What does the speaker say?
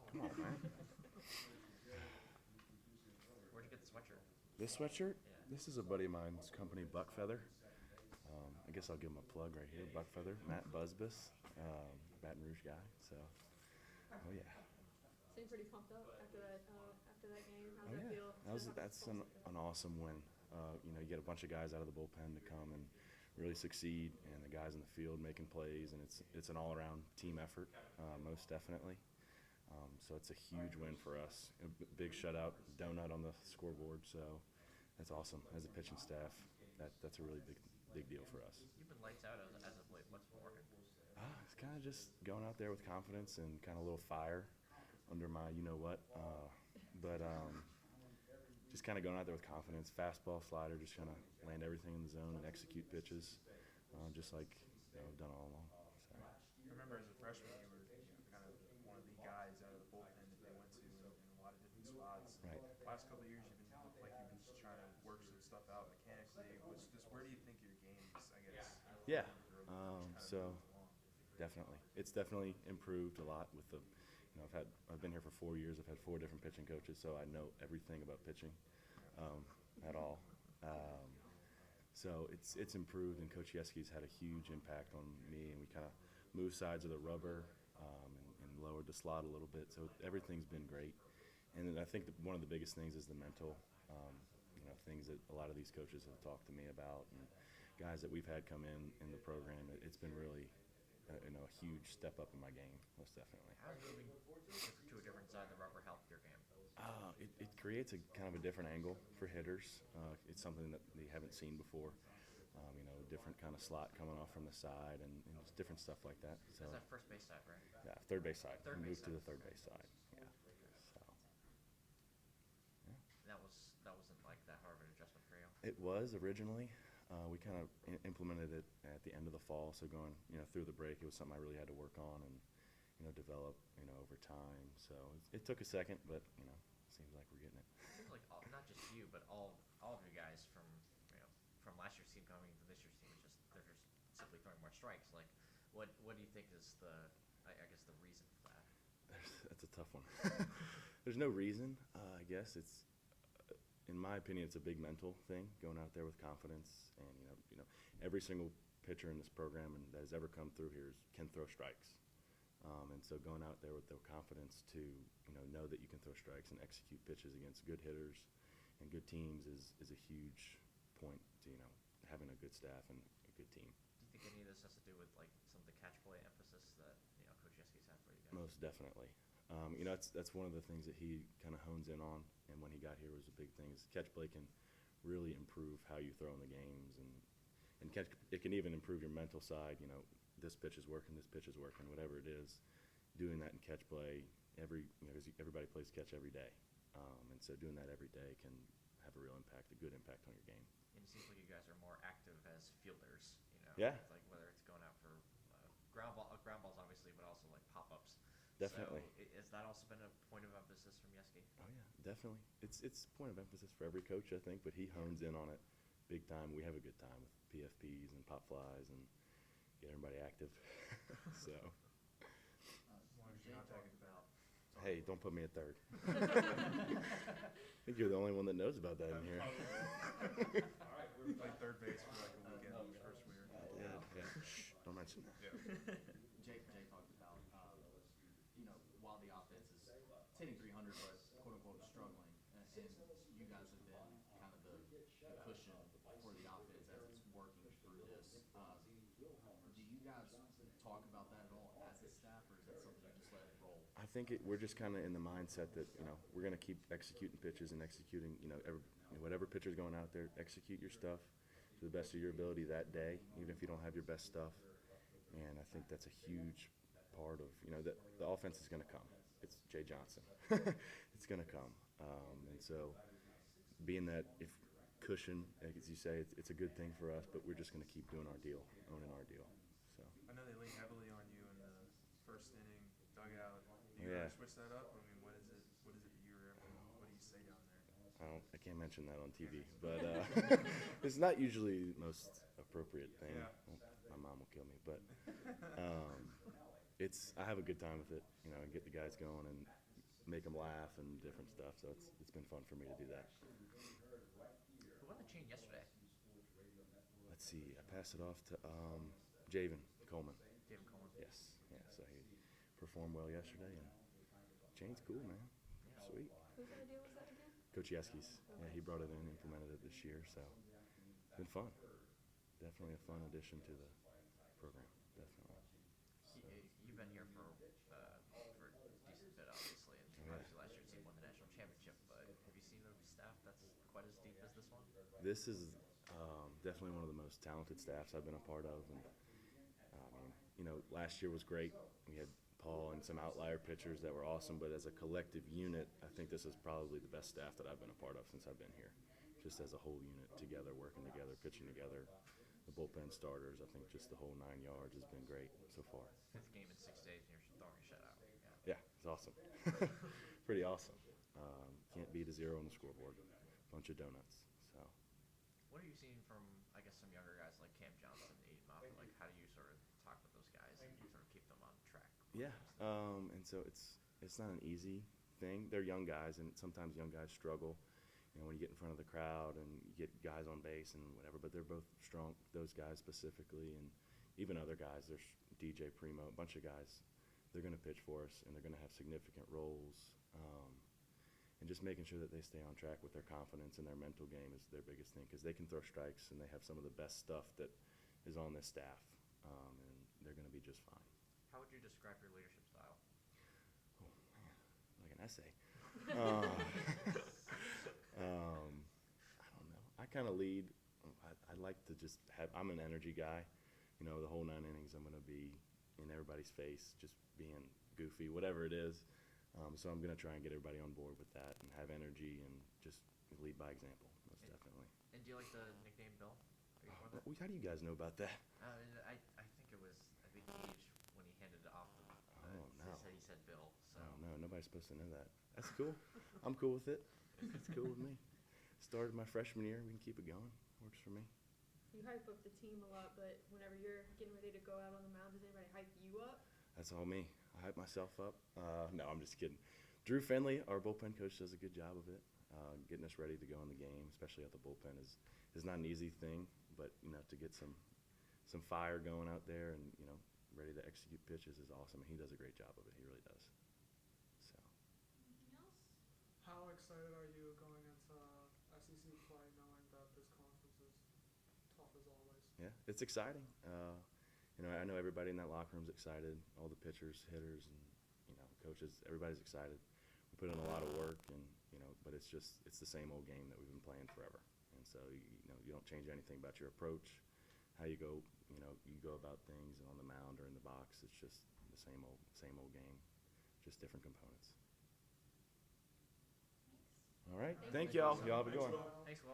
Come on, man. Where'd you get the sweatshirt? This sweatshirt? Yeah. This is a buddy of mine's company, Buckfeather. I guess I'll give him a plug right here. Buckfeather, Matt Busbus, Baton Rouge guy. So, oh yeah. Seem pretty pumped up after that game. How's Oh that yeah. feel? That's an awesome win. You get a bunch of guys out of the bullpen to come and really succeed, and the guys in the field making plays, and it's an all-around team effort, most definitely. So it's a huge win for us. A big shutout, donut on the scoreboard. So that's awesome. As a pitching staff, that's a really big deal for us. You've been lights out as of late. What's been working? It's kind of just going out there with confidence and kind of a little fire under my you-know-what. Just kind of going out there with confidence. Fastball, slider, just kind of land everything in the zone and execute pitches, just like I've done all along. So. I remember as a freshman, you were kind of one of the guys out of the bullpen that they went to in a lot of different spots. Right. Last couple of years, you've been looked like you've been just trying to work some stuff out mechanically. Where do you think your game's, I guess? Yeah. So Definitely, it's definitely improved a lot with the. I've been here for 4 years. I've had 4 different pitching coaches, so I know everything about pitching, at all. So it's improved, and Coach Yeski's had a huge impact on me, and we kind of moved sides of the rubber, and lowered the slot a little bit. So everything's been great, and then I think one of the biggest things is the mental, things that a lot of these coaches have talked to me about, and guys that we've had come in the program. It's been really, a huge step up in my game, most definitely. How does moving to a different side of the rubber help your game? It creates a kind of a different angle for hitters. It's something that they haven't seen before. Different kind of slot coming off from the side, and just different stuff like that. So Is that first base side, right? yeah, third base side. Third We base moved to side. the third base side. Yeah. So yeah. That wasn't like that hard of an adjustment for you. It was originally. We kind of implemented it at the end of the fall. So going through the break, it was something I really had to work on and develop over time. So it took a second, but seems like we're getting it. It seems like not just you, but all of you guys from last year's team coming into this year's team, they're just simply throwing more strikes. Like, what do you think is I guess the reason for that? That's a tough one. There's no reason. I guess it's, in my opinion, it's a big mental thing. Going out there with confidence, and every single pitcher in this program and that has ever come through here can throw strikes. And so going out there with the confidence to know that you can throw strikes and execute pitches against good hitters and good teams is a huge point to having a good staff and a good team. Do you think any of this has to do with like some of the catch play emphasis that Coach Yeski's had for you guys? Most definitely. That's one of the things that he kind of hones in on, and when he got here was a big thing. Is catch play can really improve how you throw in the games, and it can even improve your mental side. This pitch is working, whatever it is. Doing that in catch play, because everybody plays catch every day, and so doing that every day can have a real impact, a good impact on your game. And it seems like you guys are more active as fielders. Yeah. Like whether it's going out for ground balls, obviously, but also like pop-ups. Definitely. So has that also been a point of emphasis from Yeski? Oh yeah, definitely. It's a point of emphasis for every coach, I think, but he hones in on it big time. We have a good time with PFPs and pop flies and get everybody active. So. Hey, don't put me at third. I think you're the only one that knows about that in here. All right, we played third base for like a weekend each first year. Yeah. Shh, don't mention that. Yeah. Jay talked about, while the offense is hitting 300, but quote unquote struggling, and you guys have been kind of the cushion for the offense as it's working through this. Do you guys talk about that at all as a staff, or is that something you just let it roll? I think we're just kind of in the mindset that we're going to keep executing pitches and executing whatever pitcher's going out there, execute your stuff to the best of your ability that day, even if you don't have your best stuff. And I think that's a huge part of the offense is going to come. It's Jay Johnson. It's going to come, and so being that if cushion, as you say, it's a good thing for us. But we're just going to keep doing our deal, owning our deal. So I know they lean heavily on you in the first inning dugout. Do you Yeah. ever switch that up? I mean, what is it that what do you say down there? I can't mention that on TV, but it's not usually the most appropriate thing. Yeah. My mom will kill me, but I have a good time with it. And get the guys going and make them laugh and different stuff. So it's been fun for me to do that. Who won the chain yesterday? Let's see. I passed it off to Javen Coleman. David Coleman. Yes. Yeah. So he performed well yesterday, and chain's cool, man. Yeah. Sweet. Whose idea was that again? Coach Yeski's. Yeah, he brought it in, implemented it this year, so it's been fun. Definitely a fun addition to the program. Definitely. You've been here for a decent bit, obviously, and Yeah. obviously last year's team won the national championship. But have you seen a staff that's quite as deep as this one? This is definitely one of the most talented staffs I've been a part of, and last year was great. We had Paul and some outlier pitchers that were awesome, but as a collective unit, I think this is probably the best staff that I've been a part of since I've been here. Just as a whole unit together, working together, pitching together, the bullpen starters, I think just the whole 9 yards has been great so far. 5th game in 6 days, and you're throwing a shutout. Yeah, it's awesome. Pretty awesome. Can't beat a 0 on the scoreboard. Bunch of donuts. So. What are you seeing from, I guess, some younger guys like Cam Johnson, Aiden Moffett? Like, how do you sort of talk with those guys and sort of keep them on track? Yeah, and so it's not an easy thing. They're young guys, and sometimes young guys struggle. When you get in front of the crowd and you get guys on base and whatever, but they're both strong. Those guys specifically, and even other guys. There's DJ Primo, a bunch of guys. They're going to pitch for us, and they're going to have significant roles. And just making sure that they stay on track with their confidence and their mental game is their biggest thing, because they can throw strikes and they have some of the best stuff that is on this staff, and they're going to be just fine. How would you describe your leadership style? Oh man, like an essay. I don't know. I kind of lead. I like to just have. I'm an energy guy. The whole 9 innings, I'm going to be in everybody's face, just being goofy, whatever it is. So I'm going to try and get everybody on board with that and have energy and just lead by example, most definitely. And do you like the nickname Bill? Are you for that? How do you guys know about that? I think it was, I think Gage, when he handed it off, No. he said Bill. So. Oh, no, nobody's supposed to know that. That's cool. I'm cool with it. It's cool with me. Started my freshman year. We can keep it going. Works for me. You hype up the team a lot, but whenever you're getting ready to go out on the mound, does anybody hype you up? That's all me. I hype myself up. No, I'm just kidding. Drew Finley, our bullpen coach, does a good job of it. Getting us ready to go in the game, especially at the bullpen, is not an easy thing. But to get some fire going out there and ready to execute pitches is awesome. And he does a great job of it. He really does. So. Anything else? How excited are you going into SEC play, knowing that this conference is tough as always? Yeah, it's exciting. I know everybody in that locker room is excited. All the pitchers, hitters, and coaches. Everybody's excited. We put in a lot of work, and but it's the same old game that we've been playing forever. And so you don't change anything about your approach, how you go you go about things on the mound or in the box. It's just the same old game, just different components. Thanks. All right, thank y'all. Y'all have a good one. Thanks, Will.